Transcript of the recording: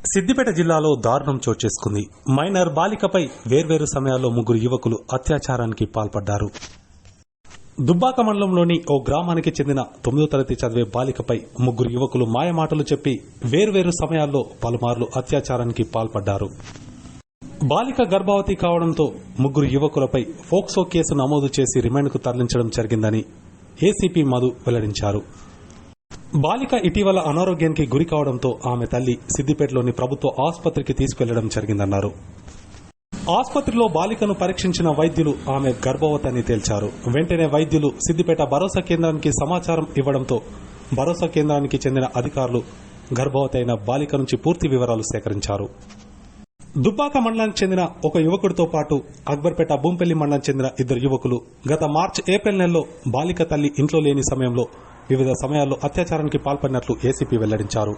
సిద్దిపేట జిల్లాలో దారుణం చోటు చేసుకుంది. మైనర్ బాలికపై వేర్వేరు సమయాల్లో ముగ్గురు యువకులు అత్యాచారానికి పాల్పడ్డారు. దుబ్బాక మండలంలోని ఓ గ్రామానికి చెందిన 9వ తరగతి చదివే బాలికపై ముగ్గురు యువకులు మాయమాటలు చెప్పి వేర్వేరు సమయాల్లో పలుమార్లు అత్యాచారానికి పాల్పడ్డారు. బాలిక గర్భవతి కావడంతో ముగ్గురు యువకులపై ఫోక్సో కేసు నమోదు చేసి రిమాండ్కు తరలించడం జరిగిందని ఏసీపీ మధు వెల్లడించారు. బాలిక ఇటీవల అనారోగ్యానికి గురి కావడంతో ఆమె తల్లి సిద్దిపేటలోని ప్రభుత్వ ఆసుపత్రికి తీసుకెళ్లడం జరిగిందన్నారు. ఆసుపత్రిలో బాలికను పరీక్షించిన వైద్యులు ఆమె గర్భవతిని తేల్చారు. వెంటనే వైద్యులు సిద్దిపేట భరోసా కేంద్రానికి సమాచారం ఇవ్వడంతో భరోసా కేంద్రానికి చెందిన అధికారులు గర్భవతి అయిన బాలిక నుంచి పూర్తి వివరాలు సేకరించారు. దుబ్బాక మండలానికి చెందిన ఒక యువకుడితో పాటు అక్బర్పేట భూంపల్లి మండలానికి చెందిన 2 యువకులు గత మార్చి-ఏప్రిల్ నెలలో బాలిక తల్లి ఇంట్లో లేని సమయంలో వివిధ సమయాల్లో అత్యాచారానికి పాల్పడినట్లు ఏసీపీ వెల్లడించారు.